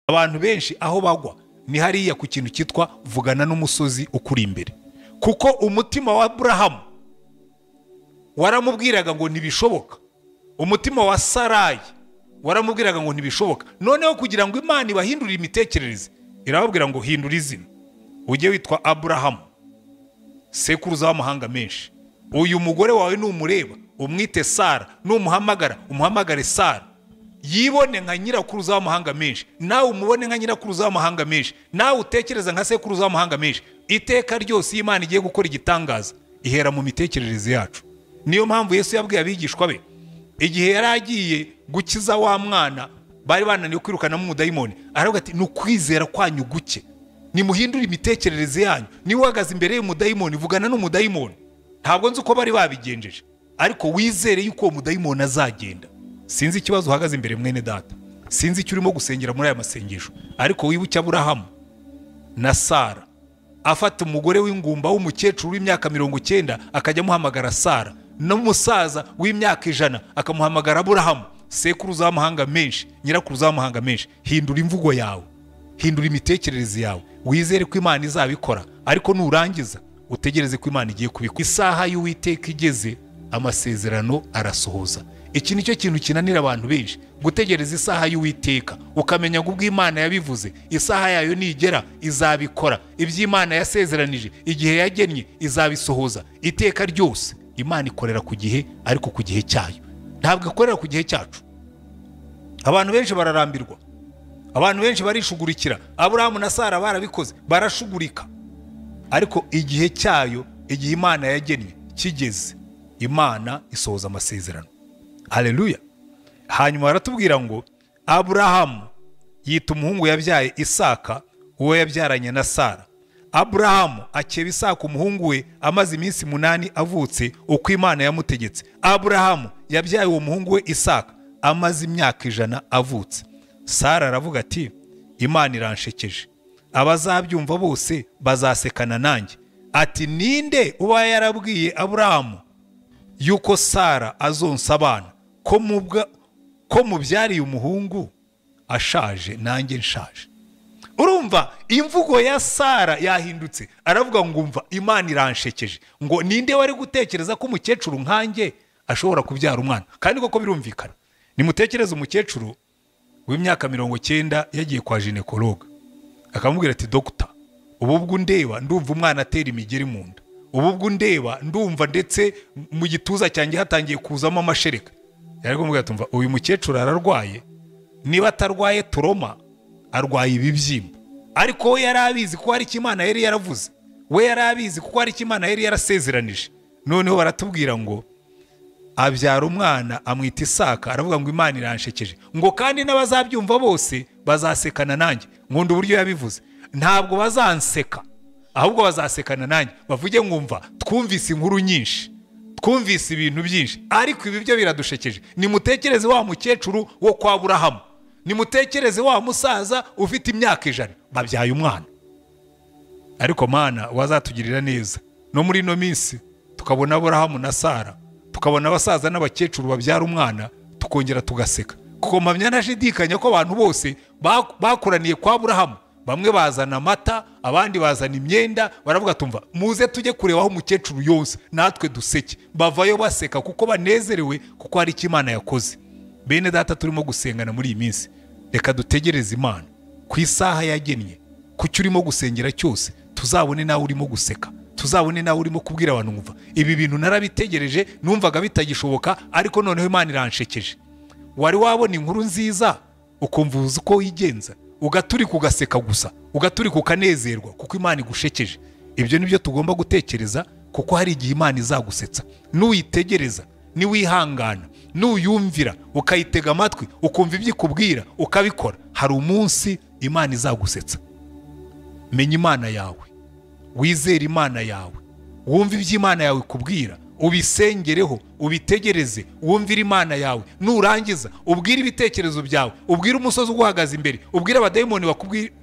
abantu benshi aho bagwa ni hariya ku kintu cyitwa vugana n'umusozi ukuri imbere, kuko umutima wa Aburahamu waramubwiraga ngo ntibishoboka, umutima wa Sarayi waramubwiraga ngo ntibishoboka. Noneho kugira ngo Imana ibahindurire imitekerereze irababwira ngo hindura izina, ujye witwa Aburahamu, sekuruza w'amahanga menshi. Uyu mugore wawe numureba umwite Sara, numuhamagara umuhamagare Sara, yibone nka nyirakuruza w'amahanga menshi, nawe umubone nka nyirakuruza w'amahanga menshi, nawe utekereza nka sekuruza w'amahanga menshi. Iteka ryose Imana igiye gukora igitangaza ihera mu mitekerereze yacu. Niyo mpamvu Yesu yabwiye abigishwa be igihe yari agiye gukiza wa mwana bari bananiwe kwirukanamo umudayimoni, aravuga ati nukwizera kwanyu guke, nimuhindure imitekerereze yanyu. Niwe uhagaze imbere y'umudayimoni vugana n'umudayimoni. Ntabwo nzi uko bari babigenjeje, ariko wizere yuko uwo mudayimoni azagenda. Sinzi ikibazo uhagaze imbere mwene data, sinzi icyo urimo gusengera muri aya masengesho, ariko wibuke Aburahamu na Sara afata umugore w'ingumba w'umukecuru w'imyaka 90 akajya amuhamagara Sara, n'umusaza w'imyaka 100 akamuhamagara Aburahamu, sekuruza w'amahanga menshi, nyirakuruza w'amahanga menshi. Hindura imvugo yawe, hindura imitekerereze yawe, wizere ko Imana izabikora, ariko nurangiza utegereze ko Imana igiye kubikora. Isaha y'Uwiteka igeze, amasezerano arasohoza. Iki nicyo kintu kinanira abantu benshi, gutegereza isaha y'Uwiteka, ukamenya ngo ubwo Imana yabivuze isaha yayo nigera izabikora, iby'Imana yasezeranije igihe yagennye izabisohoza. Iteka ryose Imana ikorera ku gihe, ariko ku gihe cyayo, ntabwo ikorera ku gihe cyacu. Abantu benshi bararambirwa, abantu benshi barishugurikira. Aburahamu na Sara barabikoze, barashugurika, ariko igihe cyayo, igihe Imana yagennye kigeze, Imana isohoza amasezerano. Haleluya. Hanyuma baratubwira ngo Aburahamu yita umuhungu yabyaye Isaka uwo yabyaranye na Sara. Aburahamu akeba Isaka umuhungu we amaze iminsi 8 avutse uko Imana yamutegetse. Aburahamu yabyaye uwo muhungu we Isaka amaze imyaka 100 avutse. Sara aravuga ati Imana iranshekeje, abazabyumva bose bazasekana nanjye. Ati ninde uba yarabwiye Aburahamu yuko Sara azonsa abana, ko mubyariye umuhungu ashaje nanjye nshaje. Urumva imvugo ya Sara yahindutse, aravuga ngo umva Imana iranshekeje. Ngo ninde wari gutekereza ko umukecuru nkanjye ashobora kubyara umwana? Kandi koko birumvikana. Nimutekereze umukecuru w'imyaka 90 yagiye kwa ginekologa, akamubwira ati dokta, ububwo ndeba ndumva umwana atera imigeri mu nda, ububwo ndeba ndumva ndetse mu gituza cyanjye hatangiye kuzamo amashereka. Yari kumubwira ati umva uyu mukecuru ararwaye, niba atarwaye turoma arwaye ibibyimba. Ariko we yari abizi ko hari Imana yari yaravuze, we yari abizi ko hari Imana yari yarasezeranije. Noneho baratubwira ngo abyara umwana amwita Isaka, aravuga ngo Imana iranshekeje, ngo kandi n'abazabyumva bose bazasekana nanjye. Nkunda uburyo yabivuze, ntabwo bazanseka ahubwo bazasekana nanjye, bavuge ngumva twumvise inkuru nyinshi, twumvise ibintu byinshi, ariko ibi byo biradushekeje. Nimutekereze wa mukecuru wo kwa Aburahamu, nimutekereze wa musaza ufite imyaka 100 babyaye umwana. Ariko Mana wazatugirira neza, no muri no minsi tukabona Aburahamu na Sara, tukabona abasaza n'abakecuru babyara umwana, tukongera tugaseka. Kuko mpamya ntashidikanya ko abantu bose bakuraniye kwa Aburahamu, bamwe bazana amata, abandi bazana imyenda, baravuga tumva muze tujye kureba aho umukecuru yose natwe duseke. Bavayo baseka kuko banezerewe, kuko hari Imana yakoze. Bene data turimo gusengana muri iyi minsi, reka dutegereze Imana ku isaha yagennye. Kucyo urimo gusengera cyose tuzabone nawe urimo guseka, tuzabone nawe urimo kubwira abantu ngumva ibi bintu narabitegereje, numvaga bitagishoboka, ariko noneho Imana iranshekeje. Wari wabona inkuru nziza ukumva uzi uko wigenza, ugaturika ugaseka gusa, ugaturika ukanezerwa kuko Imana igushekeje. Ibyo nibyo tugomba gutekereza, kuko hari igihe Imana izagusetsa. Nuyitegereza, niwihangana, nuyumvira, ukayitega amatwi, ukumva ibyo ikubwira, ukabikora, hari umunsi Imana izagusetsa. Menya Imana yawe, wizere Imana yawe, wumve ibyo Imana yawe ikubwira, ubisengereho, ubitegereze, wumvire Imana yawe. Nurangiza ubwire ibitekerezo byawe, ubwire umusozi uguhagaze imbere, ubwire abadayimoni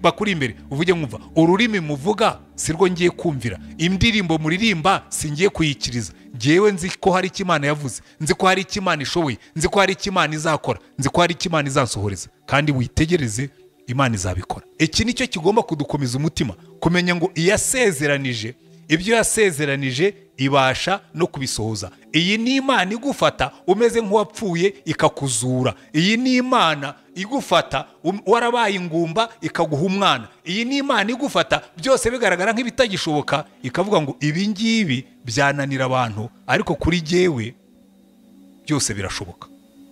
bakuri imbere, uvuge nkumva ururimi muvuga sirwo ngiye kumvira, indirimbo muririmba singiye kuyikiriza. Jewe nzi ko hari Imana yavuze, nzi ko hari Imana ishoboye, nzi ko hari Imana izakora, nzi ko hari Imana izansohoreza. Kandi witegereze Imana izabikora. Iki nicyo kigomba kudukomeza umutima, kumenya ngo iyasezeranije, ibyo yasezeranije ibasha no kubisohoza. Iyi ni Imana igufata umeze nk'uwapfuye ikakuzura. Iyi ni Imana igufata warabaye ingumba ikaguha umwana. Iyi ni Imana igufata byose bigaragara nk'ibitagishoboka ikavuga ngo ibi ngibi byananira abantu, ariko kuri jyewe byose birashoboka.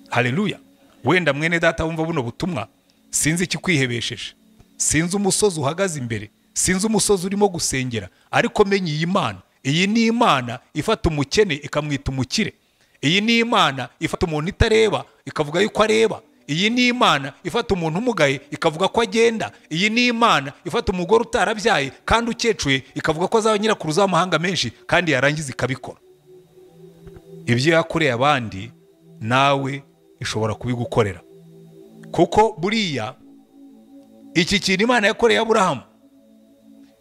Haleluya. Wenda mwene data wumva buno butumwa, sinzi ikikwihebesheje, sinzi umusozi uhagaze imbere, sinzi umusozi urimo gusengera, ariko menye iyi Mana. Iyi ni Imana ifata umukene ikamwita umukire. Iyi ni Imana ifata umuntu itareba ikavuga yuko areba. Iyi ni Imana ifata umuntu umugaye ikavuga ko agenda. Iyi ni Imana ifata umugore utarabyaye kandi ukecuye ikavuga ko azaba nyirakuru z'amahanga menshi kandi yarangiza ikabikora. Ibyo yakoreye abandi nawe ishobora kubigukorera, kuko buriya iki kintu Imana yakoreye Aburahamu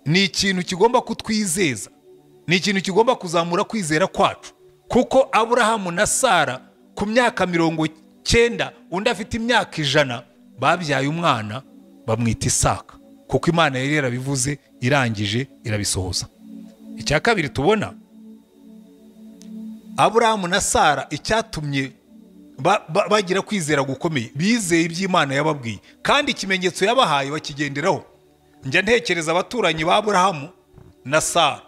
ni ikintu kigomba kutwizeza, ni ikintu kigomba kuzamura kwizera kwacu. Kuko Aburahamu na Sara ku myaka 90, undi afite imyaka 100, babyaye umwana bamwita Isaka, kuko Imana yari yarabivuze irangije irabisohoza. Icya kabiri tubona Aburahamu na Sara icyatumye bagira kwizera gukomeye, bizeye iby'Imana yababwiye, kandi ikimenyetso yabahaye bakigenderaho. Njya ntekereza abaturanyi ba Aburahamu na Sara.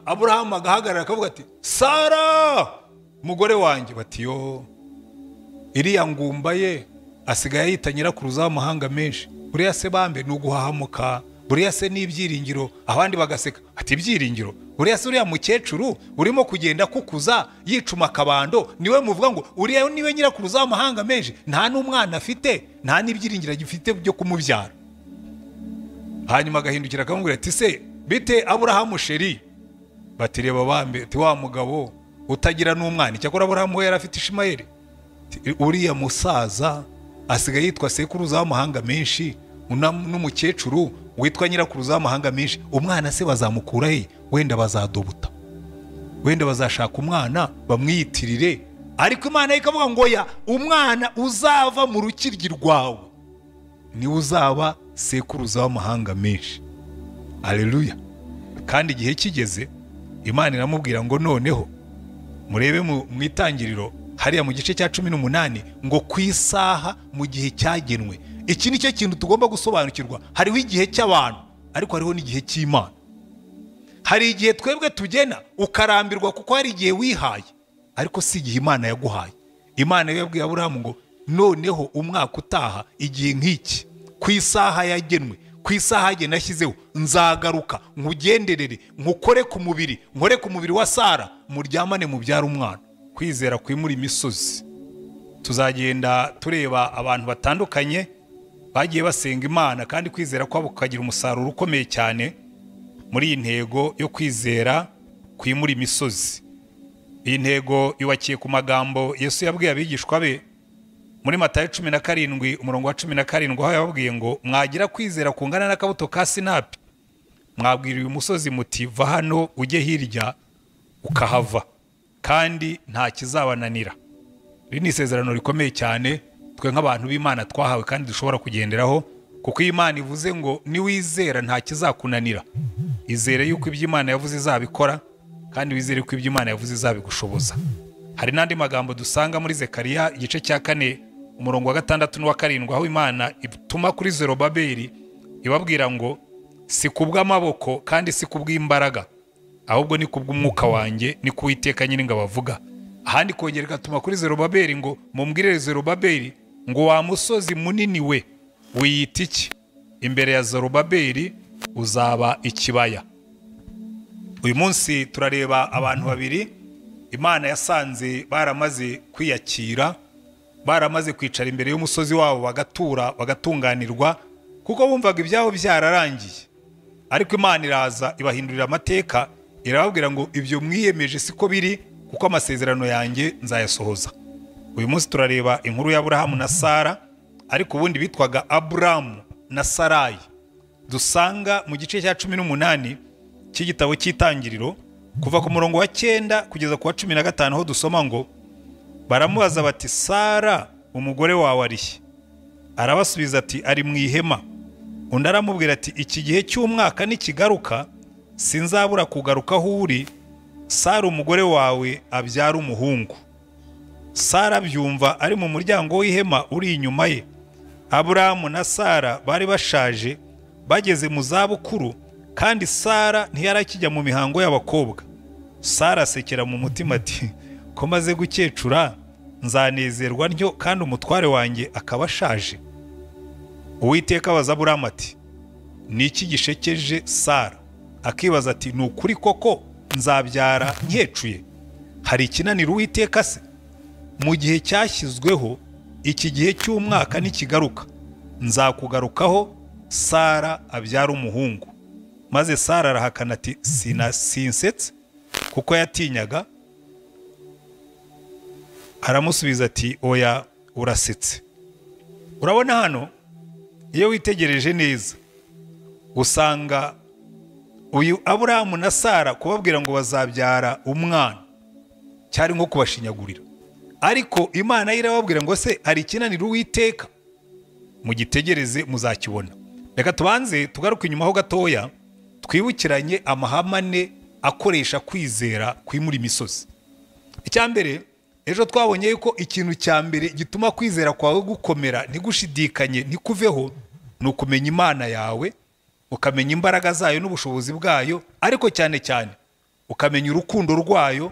Aburahamu agahagarara akavuga ati, Sara mugore wanjye, bati yo iriya ngumba ye asigaye yita nyirakuru z'amahanga menshi, buriya se bambe ni uguhahamuka, buriya se n'ibyiringiro. Abandi bagaseka ati ibyiringiro, buriya se uriya mukecuru urimo kugenda kukuza yicuma akabando niwe muvuga ngo uriya niwe nyirakuru z'amahanga menshi, nta n'umwana afite, nta n'ibyiringiro gifite byo kumubyara. Hanyuma agahindukira akamubwira ati se bite Aburahamu sheri? Batireba bambe ati wa mugabo utagira n'umwana. Cyakora Aburahamu we yari afite Ishimayeli. Uriya musaza asigaye yitwa sekuru z'amahanga menshi, n'umukecuru witwa nyirakuru z'amahanga menshi, umwana se bazamukura he? Wenda bazadobuta, wenda bazashaka umwana bamwiyitirire. Ariko Imana ikavuga ngo ya umwana uzava mu rukiryi rwawe ni uzaba sekuru z'amahanga menshi. Haleluya. Kandi igihe kigeze Imana iramubwira ngo noneho murebe mu itangiriro hariya mu gice cya 18 ngo ku isaha mu gihe cyagenwe. Iki ni cyo kintu tugomba gusobanukirwa. Hariho igihe cy'abantu ariko hariho n'igihe cy'Imana. Hari igihe twebwe tugena ukarambirwa kuko hari igihe wihaye, ariko si igihe Imana yaguhaye. Imana yabwiye Aburahamu ngo noneho umwaka utaha igihe nk'iki ku isaha yagenwe, ku isaha ye nashyizeho, nzagaruka nkugenderere, nkukore ku mubiri, nkore ku mubiri wa Sara, muryamane mubyara umwana. Kwizera kwimura imisozi. Tuzagenda tureba abantu batandukanye bagiye basenga Imana kandi kwizera kwabo kukagira umusaruro ukomeye cyane muri iyi ntego yo kwizera kwimura imisozi. Iyi ntego yubakiye ku magambo Yesu yabwiye abigishwa be muri Matayo 17 umurongo wa 17, aho yababwiye ngo mwagira kwizera kungana n'akabuto ka sinapi, mwabwira uyu musozi muti va hano ujye hirya, ukahava, kandi nta kizabananira. Iri ni isezerano rikomeye cyane twe nk'abantu b'Imana twahawe kandi dushobora kugenderaho, kuko Imana ivuze ngo niwizera nta kizakunanira. Izere yuko iby'Imana yavuze izabikora, kandi wizere ko iby'Imana yavuze izabigushoboza. Hari n'andi magambo dusanga muri Zekariya igice cya 4 umurongo wa 6 n'uwa 7, aho Imana ituma kuri Zerubabeli ibabwira ngo si kubw'amaboko kandi si kubw'imbaraga, ahubwo ni kubw'umwuka wanjye, ni kuwiteka Nyiringabo avuga. Ahandi kongera gatuma kuri Zerubabeli ngo mumbwirire Zerubabeli ngo wa musozi munini we wiyita iki? Imbere ya Zerubabeli uzaba ikibaya. Uyu munsi turareba abantu babiri Imana yasanze baramaze kwiyakira, baramaze kwicara imbere y'umusozi wabo bagatura, bagatunganirwa, kuko bumvaga ibyabo byararangiye. Ariko Imana iraza ibahindurira amateka, irababwira ngo ibyo mwiyemeje siko biri, kuko amasezerano yanjye nzayasohoza. Uyu munsi turareba inkuru ya Aburahamu na Sara, ariko ubundi bitwaga Aburamu na Sarayi. Dusanga mu gice cya 18 cy'igitabo cy'itangiriro kuva ku murongo wa 9 kugeza ku wa 15, aho dusoma ngo baramubaza bati Sara umugore wawe arihe? arabasubiza ati ari mu ihema. Undi aramubwira ati iki gihe cy'umwaka nikigaruka sinzabura kugaruka aho uri, Sara umugore wawe abyara umuhungu. Sara byumva ari mu muryango w'ihema uri inyuma ye. Aburahamu na Sara bari bashaje, bageze mu zabukuru, kandi Sara ntiyarakijya mu mihango y'abakobwa. Sara asekera mu mutima ati ko maze gukecura nzanezerwa ntyo kandi umutware wanjye akaba ashaje. Uwiteka abaza Aburahamu ati ni iki gishekeje Sara? Akibaza ati ni ukuri koko nzabyara nkecuye? Hari ikinanira Uwiteka se? Mu gihe cyashyizweho iki gihe cy'umwaka nikigaruka nzakugarukaho, Sara abyara umuhungu. Maze Sara arahakana ati sinsetse, kuko yatinyaga. Aramusubiza ati oya urasetse. Urabona hano iyo witegereje neza usanga uyu Aburahamu na Sara kubabwira ngo bazabyara umwana cyari nko kubashinyagurira, ariko Imana irababwira ngo se hari ikinanira Uwiteka? Mugitegereze muzakibona. Reka tubanze tugaruke inyuma ho gatoya twibukiranye amahame akoresha kwizera kwimura imisozi. Icyambere, ejo twabonye yuko ikintu cya mbere gituma kwizera kwawe gukomera ntigushidikanye ntikuveho ni ukumenya Imana yawe, ukamenya imbaraga zayo n'ubushobozi bwayo, ariko cyane cyane ukamenya urukundo rwayo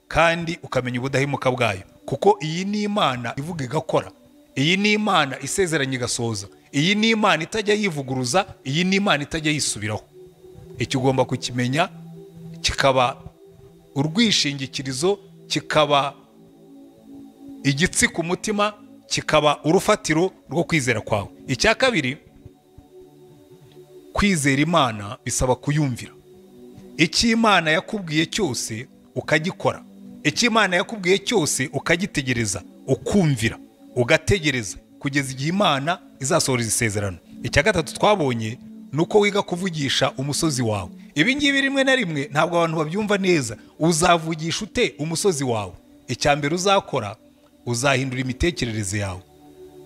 kandi ukamenya ubudahemuka bwayo, kuko iyi ni Imana ivuga igakora. Iyi ni Imana isezeranye igasoza. Iyi ni Imana itajya yivuguruza, iyi ni Imana itajya yisubiraho. Icyo ugomba kukimenya, kikaba urwishingikirizo, kikaba igitsi ku mutima, kikaba urufatiro rwo kwizera kwawe. Icya kabiri, kwizera Imana bisaba kuyumvira. Icyo Imana yakubwiye cyose ukagikora, icyo Imana yakubwiye cyose ukagitegereza, ukumvira, ugategereza kugeza igihe Imana izasohoreza isezerano. Icya gatatu twabonye nuko wiga kuvugisha umusozi wawe. Ibi ngibi rimwe na rimwe ntabwo abantu babyumva neza. Uzavugisha ute umusozi wawe? Icya mbere uzakora, uzahindura imitekerereze yawe.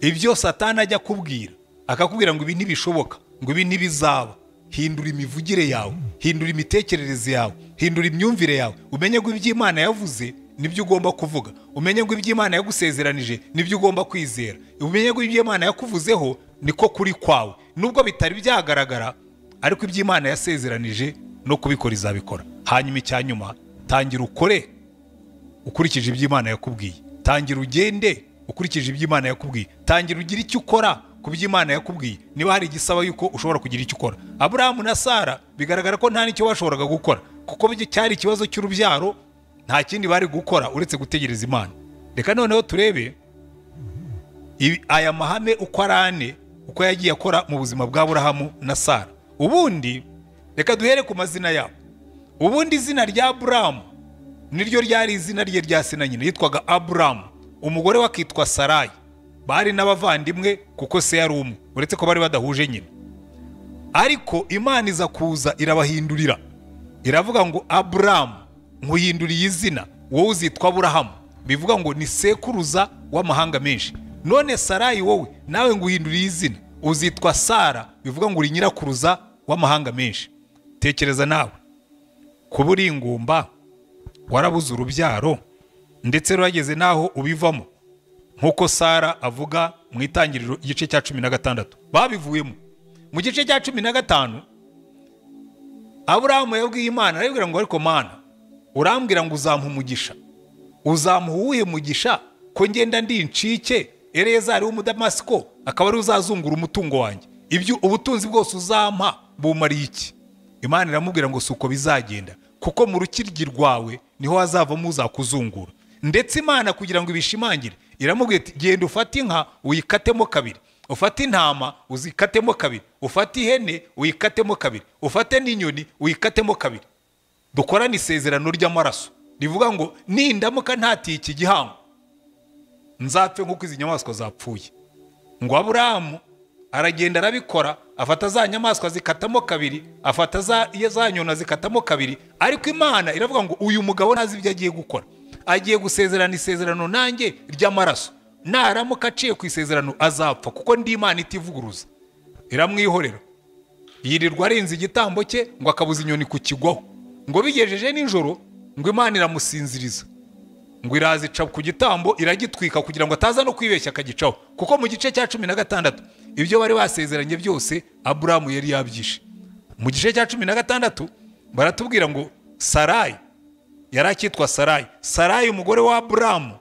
Ibyo Satani ajya kubwira, akakubwira ngo ibi ntibishoboka, ngo ibi ntibizaba, hindura imivugire yawe, hindura imitekerereze yawe, hindura imyumvire yawe. Umenye ngo ibyo Imana yavuze nibyo ugomba kuvuga. Umenye ngo ibyo Imana yagusezeranije nibyo ugomba kwizera. Umenye ngo ibyo Imana yakuvuzeho niko kuri kwawe, nubwo bitari byagaragara, ariko ibyo Imana yasezeranije no kubikora izabikora. Hanyuma icyanyuma, tangira ukore ukurikije ibyo Imana yakubwiye. Tangira ugende ukurikije ibyo Imana yakubwiye. Tangira ugira icyo ukora ku byo Imana yakubwiye. Niba hari igisaba yuko ushobora kugira icyo ukora. Aburahamu na Sara bigaragara ko nta nicyo bashoboraga gukora, kuko cyari ikibazo cy'urubyaro, nta kindi bari gukora uretse gutegereza Imana. Reka noneho turebe aya mahame uko ari ane, uko yagiye akora mu buzima bwa Aburahamu na Sara. Ubundi reka duhere ku mazina yabo. Ubundi izina rya Aburahamu niryo ryari izina rye rya se na nyina, yitwaga Aburamu. Umugore we akitwa Sarayi. Bari n'abavandimwe kuko se yari umwe, uretse ko bari badahuje nyina. Ariko Imana iza kuza irabahindurira, iravuga ngo Aburamu nkuhinduriye izina, wowe uzitwa Aburahamu, bivuga ngo ni sekuruza w'amahanga menshi. None Sarayi wowe nawe nguhinduriye izina, uzitwa Sara, bivuga ngo uri nyirakuruza w'amahanga menshi. Tekereza nawe, kuba uri ingumba, warabuze urubyaro, ndetse rwageze naho ubivamo, nkuko Sara avuga mu Itangiriro igice cya 16. Babivuyemo mu gice cya 15. Aburahamu yabwiye Imana, arabwira ngo ariko Mana, urambwira ngo uzampa umugisha, uzamuha uwuhe mugisha ko ngenda ndi incike, Eleyazari w'Umudamasiko akaba ari uzazungura umutungo wanjye? Ibyo ubutunzi bwose uzampa bumariye iki? Imana iramubwira ngo suko bizagenda, kuko mu rukiryi rwawe niho hazavamo uzakuzungura. Ndetse Imana kugira ngo ibishimangire iramubwira iti genda ufate inka uyikatemo kabiri, ufate intama uzikatemo kabiri, ufate ihene uyikatemo kabiri, ufate n'inyoni uyikatemo kabiri. Dukorana isezerano ry'amaraso rivuga ngo nindamuka ntatiye iki gihango nzapfe nk'uko izi nyamaswa zapfuye. Ngo Aburahamu aragenda arabikora, afata za nyamaswa zikatamo kabiri, afata za nyona zikatamo kabiri. Ariko Imana iravuga ngo uyu mugabo ntazi ibyo agiye gukora, agiye gusezerana isezerano nanjye ry'amaraso. naramuka aciye ku isezerano azapfa kuko ndi Imana itivuguruza. Iramwihorera, yirirwa arenze igitambo cye ngo akabuza inyoni kukigwaho, ngo bigejeje nijoro ngo Imana iramusinziriza, ngo irazica ku gitambo iragitwika kugira ngo ataza no kwibeshya akagicaho, kuko mu gice cya 16 ibyo bari basezeranye byose Aburahamu yari yabyishe. Mu gice cya 16 baratubwira ngo Sarayi yari akitwa Sarayi umugore wa Aburahamu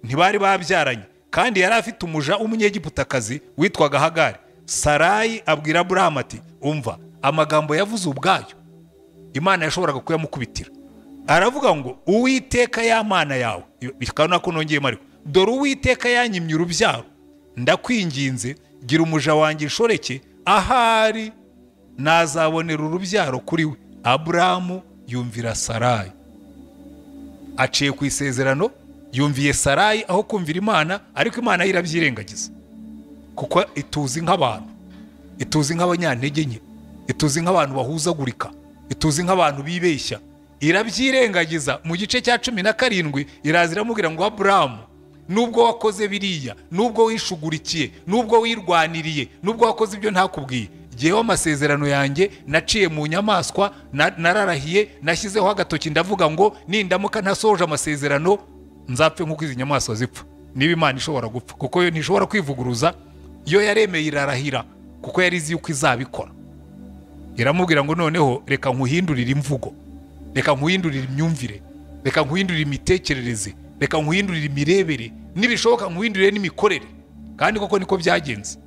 ntibari babyaranye, kandi yari afite umuja w'umunyegiputakazi witwaga Hagari. Sarayi abwira Aburahamu ati umva, amagambo yavuze ubwayo Imana yashoboraga kuyamukubitira. Aravuga ngo Uwiteka ya Mana yawe, bikana ko nongeye mariko, dore Uwiteka yanyimye urubyaro, ndakwinginze gira umuja wanjye inshoreke, ahari nazabonera urubyaro kuri we. Aburahamu yumvira Sarayi, aciye ku isezerano, yumviye Sarayi aho kumvira Imana, ariko Imana irabyirengagiza kuko ituzi nk'abantu, ituzi nk'abanyantege nke, ituzi nk'abantu bahuzagurika, ituzi nk'abantu bibeshya. Irabyirengagiza. Mu gice cya 17 iraza iramubwira ngo Aburahamu, nubwo wakoze biriya, nubwo wishugurikiye, nubwo wirwaniriye, nubwo wakoze ibyo ntakubwiye, jyewe amasezerano yanjye naciye mu nyamaswa, nararahiye, nashyizeho agatoki ndavuga ngo nindamuka ntasoje amasezerano nzapfe nk'uko izi nyamaswa zipfa. Niba Imana ishobora gupfa, kuko yo ntishobora kwivuguruza, yo yaremeye irarahira kuko yari izi yuko izabikora. Iramubwira ngo noneho reka nkuhindurire imvugo, reka nkuhindurire imyumvire, reka nkuhindurire imitekerereze, reka nkuhindurire imirebere, nibishoboka nkuhindurire n'imikorere. Kandi koko niko byagenze.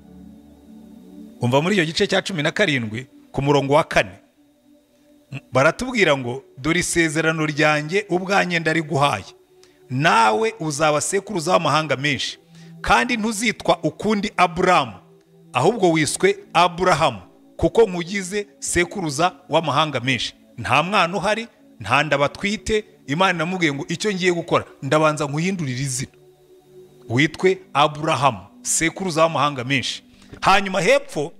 Umva muri iyo gice cya 17 ku murongo wa 4 baratubwira ngo dore isezerano ryanjye ubwanye ndariguhaye, nawe uzaba sekuruza w'amahanga menshi, kandi ntuzitwa ukundi Aburahamu, ahubwo wiswe Aburahamu, kuko nkugize sekuruza w'amahanga menshi. Nta mwana uhari, nta nda batwite. Imana iramubwiye ngo icyo ngiye gukora ndabanza nkuhindurira izina, witwe Aburahamu, sekuruza w'amahanga menshi. Hanyuma hepfo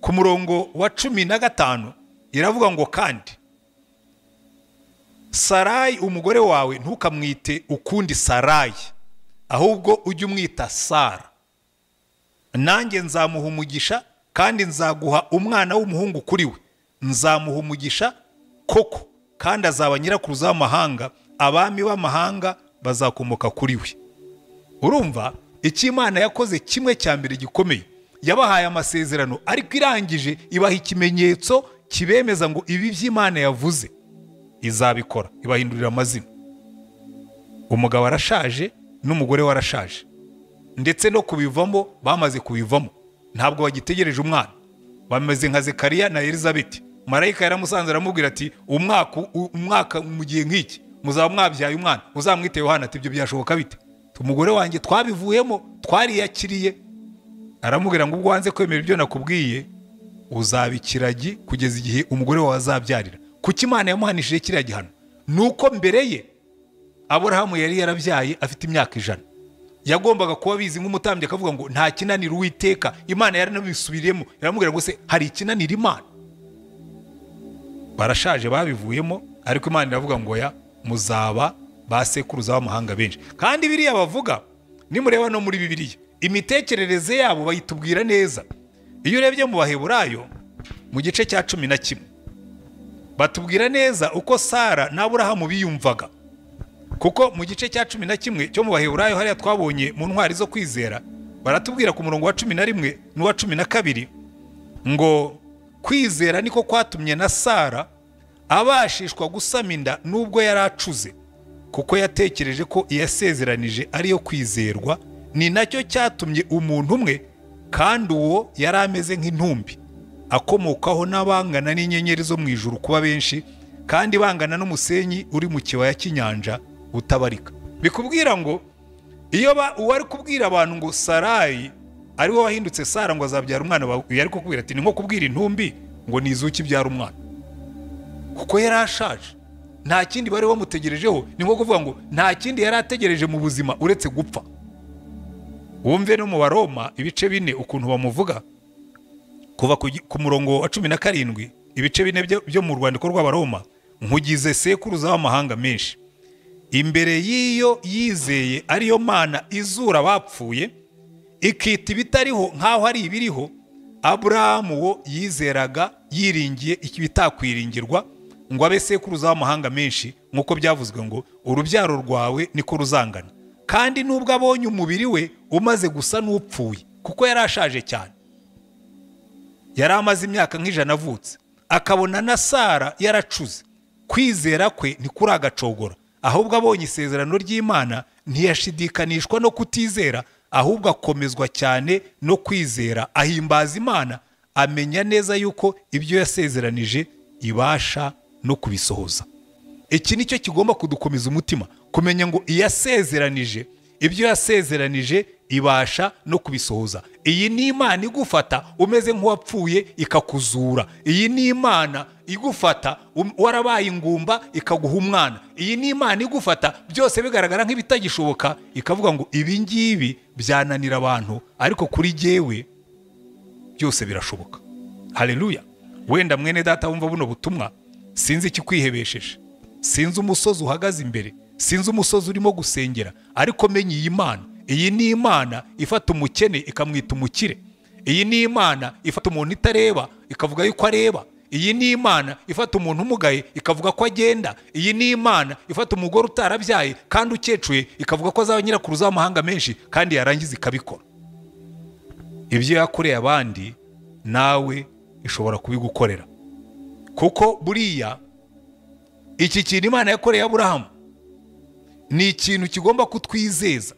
ku murongo wa 15 iravuga ngo kandi Sarayi umugore wawe ntukamwite ukundi Sarayi, ahubwo ujye umwita Sara, nanjye nzamuha umugisha kandi nzaguha umwana w'umuhungu kuri we, nzamuha umugisha koko, kandi azaba nyirakuruza w'amahanga, abami b'amahanga bazakomoka kuri we. Urumva icyo Imana yakoze kimwe cya mbere gikomeye, yabahaye amasezerano, ariko irangije ibaha ikimenyetso kibemeza ngo ibi by'Imana yavuze izabikora. Ibahindurira amazina. Umugabo arashaje n'umugore warashaje, ndetse no kubivamo bamaze kubivamo, ntabwo bagitegereje umwana. Bameze nka Zekariya na Elizabeth. Marayika yaramusanze aramubwira ati umwaka mu gihe nk'iki muzaba mwabyaye umwana, uzamwite Yohana. Ati ibyo byashoboka bite? Umugore wanjye twabivuyemo, twariyakiriye. Aramubwira ngo ubwo wanze kwemera ibyo nakubwiye uzaba ikiragi kugeza igihe umugore wawe azabyarira. Kuki Imana yamuhanishije kiriya gihano? Nuko mbere ye Aburahamu yari yarabyaye afite imyaka 100. Yagombaga kuba bizi nk'umutambyi akavuga ngo nta kinanira Uwiteka. Imana yaranabisubiriyemo, yaramubwira ngo se hari ikinanira Imana? Barashaje babivuyemo, ariko Imana iravuga ngo ya muzaba basekuruza w'amahanga benshi. Kandi biriya bavuga nimureba no muri Bibiliya, imitekerereze yabo bayitubwira neza. Iyo urebye mu Baheburayo mu gice cya 11 batubwira neza uko Sara na Aburahamu biyumvaga, kuko mu gice cya 11 cyo mu Baheburayo hariya twabonye mu ntwari zo kwizera, baratubwira ku murongo wa 11 n'uwa 12 ngo kwizera niko kwatumye na Sara abashishwa gusama inda nubwo yari acuze, kuko yatekereje ko iyasezeranije ariyo kwizerwa. Ni nacyo cyatumye umuntu umwe, kandi uwo yari ameze nk'intumbi, akomokaho n'abangana n'inyenyeri zo mu ijuru kuba benshi, kandi bangana n'umusenyi uri mu kibaya cy'inyanja utabarika. Bikubwira ngo iyo uwari kubwira abantu ngo Sarayi ari we wahindutse Sara ngo azabyara umwana, yari kukubwira ati ni nko kubwira intumbi ngo nizuki byara umwana, kuko yari ashaje. Nta kindi bari bamutegerejeho. Ni nko kuvuga ngo nta kindi yari ategereje mu buzima uretse gupfa. Wumve no mu Baroma ibice 4 ukuntu bamuvuga, kuva ku murongo wa 17 ibice 4 byo mu rwandiko rw'Abaroma, nkugize sekuruza w'amahanga menshi. imbere y'iyo yizeye ariyo Mana izura abapfuye ikita ibitariho nk'aho ari ibiriho, Aburahamu wo yizeraga yiringiye ibitakwiringirwa ngo abe sekuruza w'amahanga menshi, nk'uko byavuzwe ngo urubyaro rwawe niko ruzangana. Kandi nubwo abonye umubiri we umaze gusa n'upfuye, kuko yari ashaje cyane, yari amaze imyaka nk'ijana avutse, akabona na Sara yaracuze, kwizera kwe ntikuragacogora, ahubwo abonye isezerano ry'Imana ntiyashidikanishwa no kutizera, ahubwo akomezwa cyane no kwizera, ahimbaza Imana, amenya neza yuko ibyo yasezeranije ibasha no kubisohoza. Iki nicyo kigomba kudukomeza umutima, kumenya ngo iyasezeranije ibyo yasezeranije ibasha no kubisohoza. Iyi ni Imana igufata umeze nk'uwapfuye ikakuzura. Iyi ni Imana igufata warabaye ingumba ikaguha umwana. Iyi ni Imana igufata byose bigaragara nk'ibitagishoboka ikavuga ngo ibi ngibi byananira abantu, ariko kuri jyewe byose birashoboka. Haleluya. Wenda mwene data wumva buno butumwa, sinzi ikikwihebesheje, sinzi umusozi uhagaze imbere, sinzi umusozi urimo gusengera, ariko menye iyi Mana. Iyi ni Imana ifata umukene ikamwita umukire. Iyi ni Imana ifata umuntu itareba ikavuga yuko areba. Iyi ni Imana ifata umuntu umugaye ikavuga ko agenda. Iyi ni Imana ifata umugore utarabyaye kandi ukecuye ikavuga ko azaba nyirakuruza w'amahanga menshi, kandi yarangiza ikabikora. Ibyo yakoreye abandi nawe ishobora kubigukorera, kuko buriya iki kintu Imana yakoreye Aburahamu ni ikintu kigomba kutwizeza,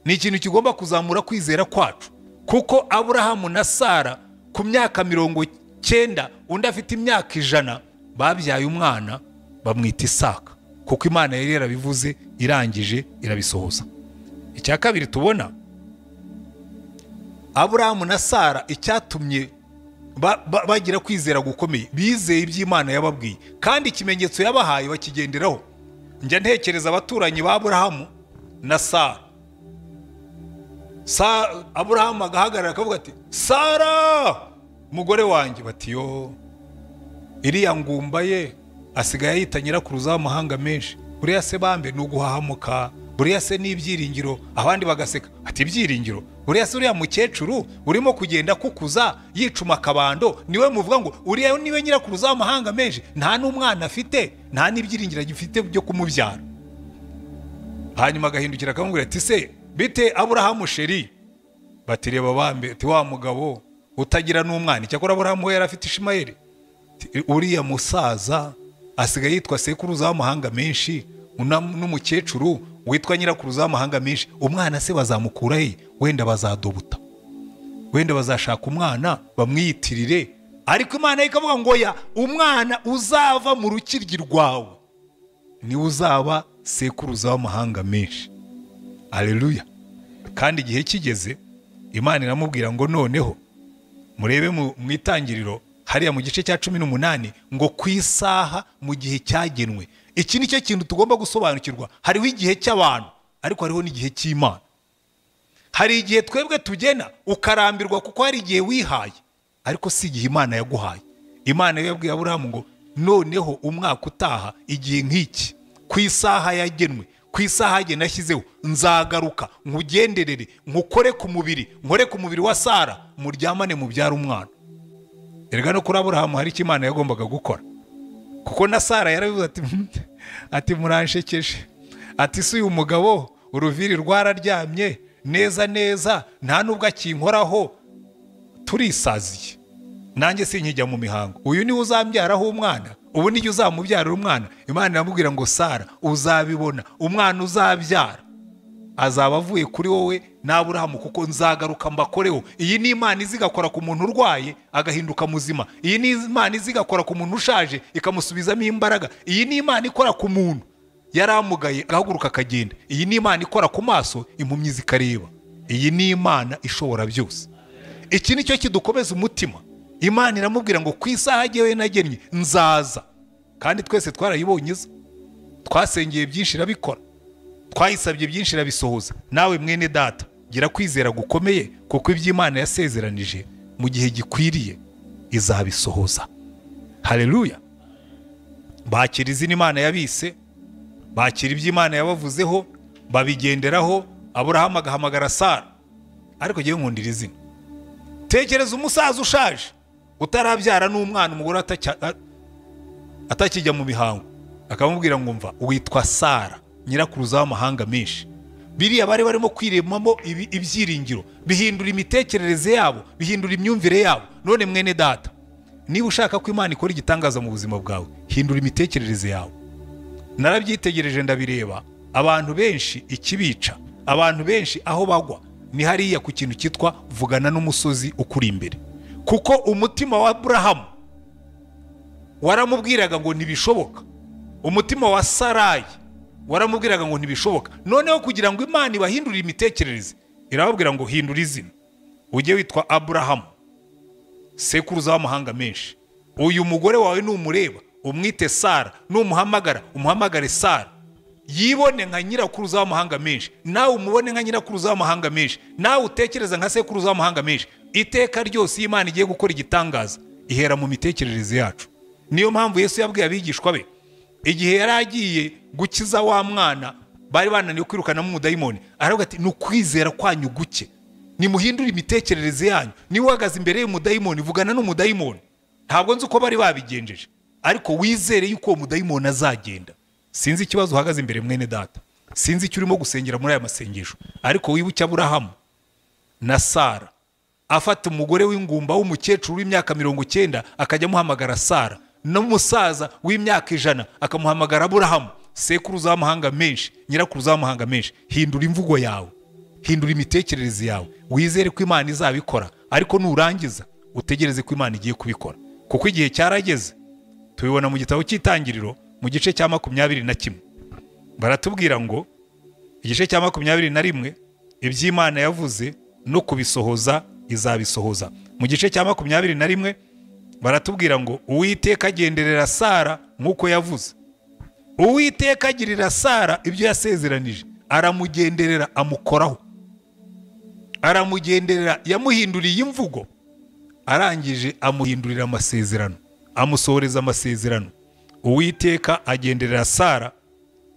ni ikintu kigomba kuzamura kwizera kwacu. Kuko Aburahamu na Sara ku myaka 90, undi afite imyaka 100, babyaye umwana bamwita Isaka, kuko Imana yari yarabivuze irangije irabisohoza. Icya kabiri tubona, Aburahamu na Sara icyatumye bagira kwizera gukomeye, bizeye iby'Imana yababwiye, kandi ikimenyetso yabahaye bakigenderaho. Njya ntekereza abaturanyi ba Aburahamu na Sara. Aburahamu agahagarara akavuga ati, Sara umugore wanjye, bati yo iriya ngumba ye asigaye yita nyirakuruza w'amahanga menshi, buriya se bambe ni uguhahamuka, buriya se n'ibyiringiro. Abandi bagaseka ati ibyiringiro, buriya se uriya mukecuru urimo kugenda kukuza yicuma akabando niwe muvuga ngo uriya niwe nyirakuruza w'amahanga menshi, nta n'umwana afite, nta n'ibyiringiro agifite byo kumubyara. Hanyuma agahindukira akamubwira ati, se bite Aburahamu sheri? Bati reba bambe, ati wa mugabo utagira n'umwana. Cyakora Aburahamu yari afite Ishimayeli. Uriya musaza asigaye yitwa sekuruza w'amahanga menshi, n'umukecuru witwa nyirakuruza w'amahanga menshi, umwana se bazamukura he? Wenda bazadobuta, wenda bazashaka umwana bamwiyitirire. Ariko Imana ikavuga ngo ya umwana uzava mu rukiryi rwawe ni uzaba sekuruza w'amahanga menshi. Haleluya. Kandi igihe kigeze Imana iramubwira ngo noneho murebe mu itangiriro hariya mu gice cya 18 ngo ku isaha mu gihe cyagenwe. Iki ni cyo kintu tugomba gusobanukirwa. Hariho igihe cy'abantu, ariko hariho n'igihe cy'Imana. Hari igihe twebwe tugena ukarambirwa kuko hari igihe wihaye, ariko si igihe Imana yaguhaye. Imana yabwiye Aburahamu ngo noneho umwaka utaha igihe nk'iki, ku isaha yagenwe, ku isaha yagena yashyizeho, nzagaruka nkugenderere, nkukore ku mubiri, nkore ku mubiri wa Sara, muryamane mubyara umwana. Erega no kuri Aburahamu hari icyo Imana yagombaga gukora, kuko na Sara yarabivuze ati muranshekeje, ati si uyu mugabo uruviri rwararyamye neza neza, nta nubwo akinkoraho, turisaziye, nanjye sinkijya mu mihango, uyu niwe uzambyaraho umwana, ubu nijye uzamubyarira umwana. Imana iramubwira ngo Sara uzabibona, umwana uzabyara azaba avuye kuri wowe na Aburahamu, kuko nzagaruka mbakoreho. Iyi ni Imana izigakora ku muntu urwaye agahinduka muzima. Iyi ni Imana izigakora ku muntu ushaje ikamusubizamo imbaraga. Iyi ni Imana ikora ku muntu yaramugaye agahaguruka akagenda. Iyi ni Imana ikora ku maso impumyi zikareba. Iyi ni Imana ishobora byose. Iki ni cyo kidukomeza umutima. Imana iramubwira ngo ku isaha jyewe nagennye nzaza. Kandi twese twarayibonye, twasengeye byinshi irabikora, twayisabye byinshi irabisohoza. Nawe mwene data gira kwizera gukomeye, kuko iby'Imana yasezeranije mu gihe gikwiriye izabisohoza. Haleluya. Bakira izina Imana yabise bakira iby'Imana yabavuzeho, babigenderaho. Aburahamu agahamagara Sara. Ariko ngiye nkundira izina. Tekereza umusaza ushaje utarabyara n'umwana, umugore atakijya mu mihango, akamubwira ngo mva witwa Sara, nyirakuruza w'amahanga menshi. Biriya bari barimo kwiremamo ibyiringiro, bihindura imitekerereze yabo, bihindura imyumvire yabo. None mwene data, niba ushaka ko Imana ikora igitangaza mu buzima bwawe, hindura imitekerereze yawe. Narabyitegereje ndabireba, abantu benshi ikibica, abantu benshi aho bagwa ni hariya ku kintu cyitwa vugana n'umusozi ukuri imbere. Kuko umutima wa Aburahamu waramubwiraga ngo ntibishoboka, umutima wa Sarayi waramubwiraga ngo ntibishoboka. Noneho kugira ngo Imana ibahindurire imitekerereze, irababwira ngo hindura izina, ujye witwa Aburahamu, sekuruza w'amahanga menshi. Uyu mugore wawe numureba umwite Sara, numuhamagara umuhamagare Sara. Yibone nka nyirakuruza w'amahanga menshi, nawe umubone nka nyirakuruza w'amahanga menshi, nawe utekereza nka sekuruza w'amahanga menshi. Iteka ryose Imana igiye gukora igitangaza ihera mu mitekerereze yacu. Niyo mpamvu Yesu yabwiye abigishwa be igihe yari agiye gukiza wa mwana bari bananiwe kwirukanamo umudayimoni, aravuga ati nukwizera kwanyu guke, nimuhindure imitekerereze yanyu. Niwe uhagaze imbere y'umudayimoni, vugana n'umudayimoni. Ntabwo nzi uko bari babigenjeje, ariko wizere yuko uwo mudayimoni azagenda. Sinzi ikibazo uhagaze imbere mwene data, sinzi icyo urimo gusengera muri aya masengesho, ariko wibuke Aburahamu na Sara afata umugore w'ingumba w'umukecuru w'imyaka 90 akajya amuhamagara Sara, n'umusaza w'imyaka 100 akamuhamagara Aburahamu, sekuruza w'amahanga menshi, nyirakuruza w'amahanga menshi. Hindura imvugo yawe, hindura imitekerereze yawe, wizere ko Imana izabikora. Ariko nurangiza utegereze ko Imana igiye kubikora, kuko igihe cyarageze. Tubibona mu gitabo cy'Itangiriro mu gice cya 21. Baratubwira ngo igice cya 21 iby'Imana yavuze no kubisohoza izabisohoza. Mu gice cya 21 baratubwira ngo Uwiteka agenderera Sara nk'uko yavuze. Uwiteka agirira Sara ibyo yasezeranije, aramugenderera amukoraho, aramugenderera, yamuhinduriye imvugo, arangije amuhindurira amasezerano, amusohoreza amasezerano. Uwiteka agenderera Sara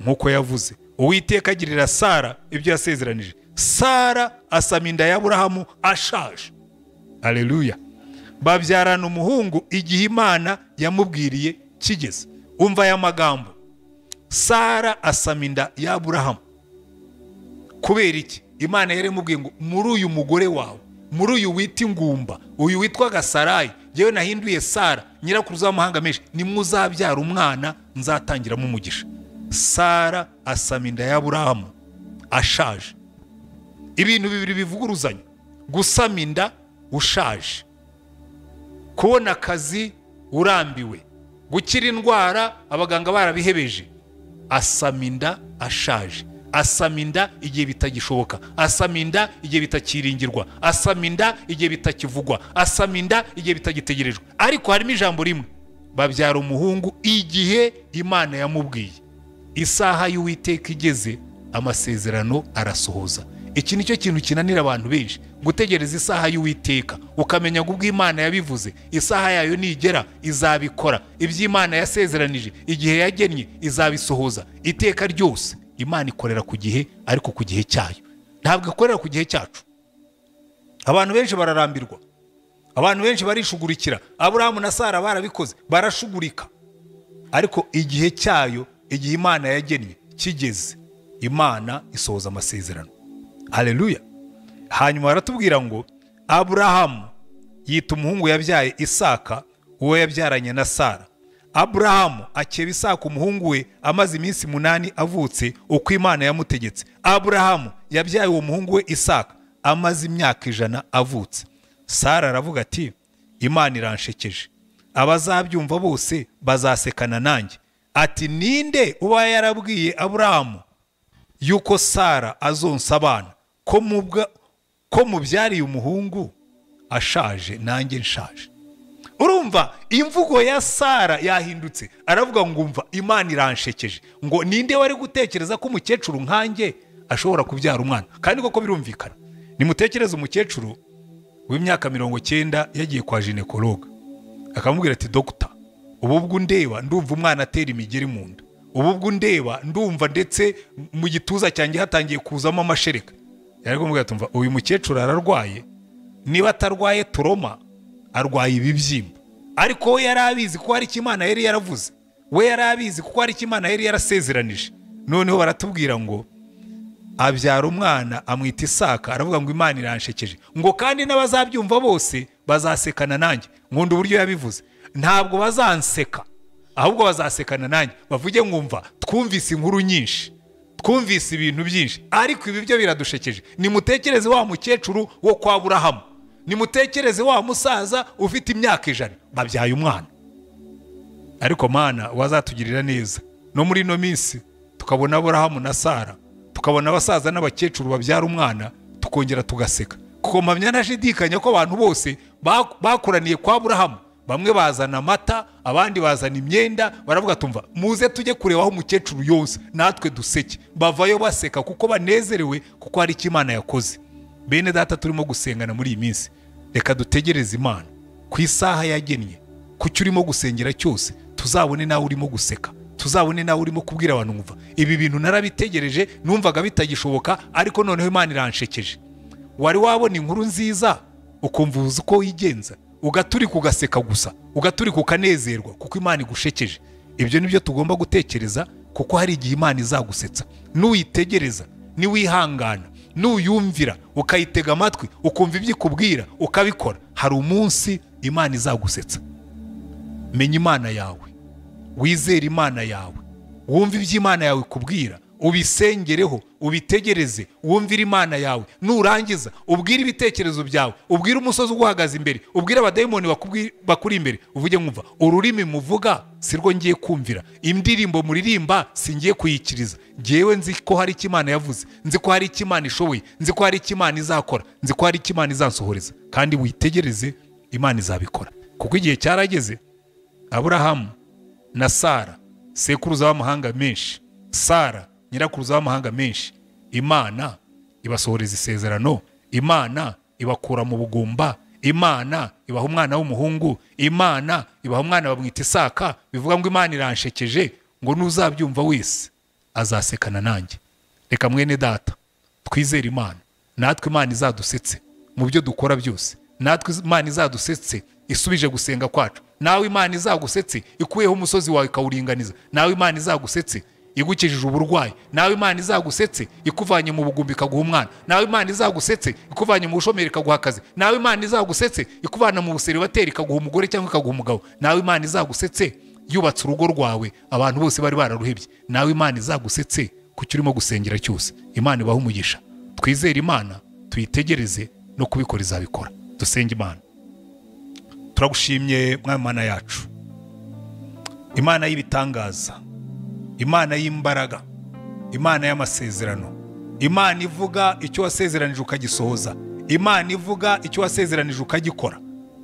nk'uko yavuze. Uwiteka agirira Sara ibyo yasezeranije. Sara asama inda ya Aburahamu ashaje. Haleluya. Babyarana umuhungu igihe Imana yamubwiriye kigeze. Umva aya magambo, Sara asama inda ya Aburahamu. Kubera iki? Imana yaramubwiye ngo muri uyu mugore wawe, muri uyu wita ingumba, uyu witwa Sarayi, yewe nahinduye Sara nyirakuruza w'amahanga menshi, nimuzabyara umwana nzatangiramo umugisha. Sara asama inda ya Aburahamu ashaje. Ibintu bibiri bivuguruzanya: gusama inda ushaje, kubona akazi urambiwe, gukira indwara abaganga barabihebeje. Asama inda ashaje, asama inda igihe bitagishoboka, asama inda igihe bitakiringirwa, asama inda igihe bitakivugwa, asama inda igihe bitagitegerejwe. Ariko harimo ijambo rimwe, babyara umuhungu igihe Imana yamubwiye. Isaha y'Uwiteka igeze, amasezerano arasohoza. Iki nicyo kintu kinanira abantu benshi, gutegereza isaha y'Uwiteka, ukamenya ngo ubwo Imana yabivuze isaha yayo nigera izabikora. Iby'Imana yasezeranije igihe yagennye izabisohoza. Iteka ryose Imana ikorera ku gihe, ariko ku gihe cyayo, ntabwo ikorera ku gihe cyacu. Abantu benshi bararambirwa, abantu benshi barishugurikira. Aburahamu na Sara barabikoze, barashugurika, ariko igihe cyayo, igihe Imana yagennye kigeze, Imana isohoza amasezerano. Haleluya. Hanyuma baratubwira ngo Aburahamu yita umuhungu yabyaye Isaka uwo yabyaranye na Sara. Aburahamu akeba Isaka umuhungu we amaze iminsi 8 avutse uko Imana yamutegetse. Aburahamu yabyaye uwo muhungu we Isaka amaze imyaka 100 avutse. Sara aravuga ati Imana iranshekeje, abazabyumva bose bazasekana nanjye. Ati ninde uba yarabwiye Aburahamu yuko Sara azonsa abana, ko mubyariye umuhungu ashaje nanjye nshaje? Urumva imvugo ya Sara yahindutse, aravuga ngo umva Imana iranshekeje. Ngo ninde wari gutekereza ko umukecuru nkanjye ashobora kubyara umwana? Kandi koko birumvikana. Nimutekereze umukecuru w'imyaka 90 yagiye kwa ginekologa, akamubwira ati dogita, ubu ndeba ndumva umwana atera imigeri mu nda. ubwo ndeba ndumva ndetse mu gituza cyanjye hatangiye kuzamo amashereka. Yari kumubwira tumva uyu mukecuru ararwaye, niba atarwaye turoma arwaye ibibyimba, ariko we yari abizi ko hari icyo Imana yari yaravuze, we yari abizi ko hari icyo Imana yari yarasezeranije. Noneho baratubwira ngo abyara umwana amwita Isaka, aravuga ngo Imana iranshekeje, ngo kandi n'abazabyumva bose bazasekana nanjye. Nkunda uburyo yabivuze, ntabwo bazanseka ahubwo bazasekana nanjye, bavuge ngumva twumvise inkuru nyinshi, twumvise ibintu byinshi, ariko ibi byo biradushekeje. Nimutekereze wa mukecuru wo kwa Aburahamu, nimutekereze wa musaza ufite imyaka 100 babyaye umwana. Ariko Mana wazatugirira neza no muri no minsi tukabona Aburahamu na Sara, tukabona abasaza n'abakecuru babyara umwana, tukongera tugaseka. Kuko mpamya ntashidikanya ko abantu bose bakuraniye kwa Aburahamu, bamwe bazana amata, abandi bazana imyenda, baravuga tumva muze tujye kureba aho umukecuru yose natwe duseke. Bavayo baseka kuko banezerewe kuko hari icyo Imana yakoze. Bene data, turimo gusengana muri iyi minsi, reka dutegereze Imana ku isaha yagennye, ku cyo urimo gusengera cyose tuzabone nawe urimo guseka, tuzabone nawe urimo kubwira abantu ngumva ibi bintu narabitegereje, numvaga bitagishoboka, ariko noneho Imana iranshekeje. Wari wabona inkuru nziza ukumva uzi uko wigenza, ugaturi kugaseka gusa, ugaturi kukanezerwa kuko Imana igushekeje. Ibyo nibyo tugomba gutekereza, kuko hari igihe Imana izagusetsa. Nuyitegereza, niwihangana, nuyumvira, ukayitega amatwi, ukumva ibyo ikubwira, ukabikora, hari umunsi Imana izagusetsa. Menya Imana yawe, wizere Imana yawe, wumve ibyo Imana yawe ikubwira, ubisengereho, ubitegereze, wumvire Imana yawe. Nurangiza ubwire ibitekerezo byawe, ubwire umusozi uguhagaze imbere, ubwire abadayimoni bakuri imbere, uvuge ngumva ururimi muvuga sirwo ngiye kumvira, indirimbo muririmba singiye kuyikiriza. Ngewe nzi ko hari icyo Imana yavuze, nzi ko hari icyo Imana ishoboye, nzi ko hari icyo Imana izakora, nzi ko hari icyo Imana izansohoreza, kandi witegereze Imana izabikora. Kuko igihe cyarageze, Aburahamu na Sara sekuruza w'amahanga menshi, Sara nyirakuruza w'amahanga menshi, Imana ibasohoreza isezerano, Imana ibakura mu bugumba, Imana ibaha umwana w'umuhungu, Imana ibaha umwana bamwita Isaka. Bivuga ngo Imana iranshekeje, ngo nuzabyumva wese azasekana nanjye. Reka mwene data twizere Imana, natwe Imana izadusetse mu byo dukora byose, natwe Imana izadusetse isubije gusenga kwacu, nawe Imana izagusetse ikuyeho umusozi wawe ikawuringaniza, nawe Imana izagusetse igukijije uburwayi, nawe Imana izagusetse ikuvanye mu bugumbi ikaguha umwana, nawe Imana izagusetse ikuvanye mu bushomeri ikaguha akazi, nawe Imana izagusetse ikuvana mu buseribateri ikaguha umugore cyangwa ikaguha umugabo, nawe Imana izagusetse yubatse urugo rwawe abantu bose bari bararuhebye, nawe Imana izagusetse ku cyo urimo gusengera cyose. Imana ibaha umugisha. Twizere Imana, tuyitegereze, no kubikora izabikora. Dusenge Imana. Turagushimye Mwami Mana yacu, Imana y'ibitangaza, Imana y'imbaraga, Imana y'amasezerano, Imana ivuga icyo wasezeranije ukagisohoza, Imana ivuga icyo wasezeranije ukagikora.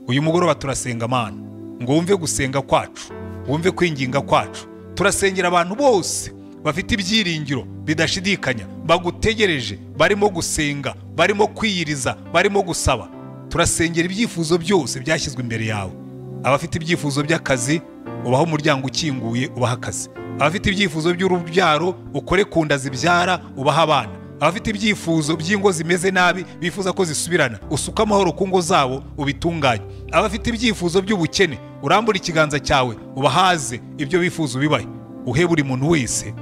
Uyu mugoroba turasenga Mana ngo wumve gusenga kwacu, wumve kwinginga kwacu. Turasengera abantu bose bafite ibyiringiro bidashidikanya, bagutegereje, barimo gusenga, barimo kwiyiriza, barimo gusaba. Turasengera ibyifuzo byose byashyizwe imbere yawe. Abafite ibyifuzo by'akazi, ubaho umuryango ukinguye, ubaha akazi. Abafite ibyifuzo by'urubyaro, ukore ku nda zibyara, ubaha abana. Abafite ibyifuzo by'ingo zimeze nabi, bifuza ko zisubirana, usuka amahoro ku ngo zabo, ubitunganye. Abafite ibyifuzo by'ubukene, urambura ikiganza cyawe, ubahaze ibyo bifuzo bibaye. Uhe buri muntu wese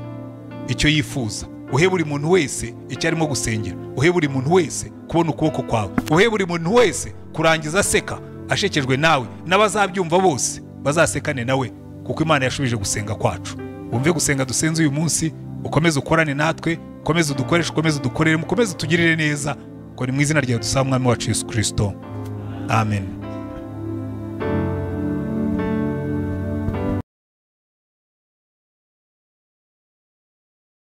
icyo yifuza, uhe buri muntu wese icyo arimo gusengera, uhe buri muntu wese kubona ukuboko kwawe, uhe buri muntu wese kurangiza aseka ashekejwe nawe, n'abazabyumva bose bazasekane nawe, kuko Imana yashubije gusenga kwacu. Wumve gusenga dusenze uyu munsi, ukomeze ukorane natwe, ukomeze udukoreshe, ukomeze udukorere, ukomeze utugirire neza, ko ni mu izina ryawe dusaba Mwami wacu Yesu Kristo. Amen.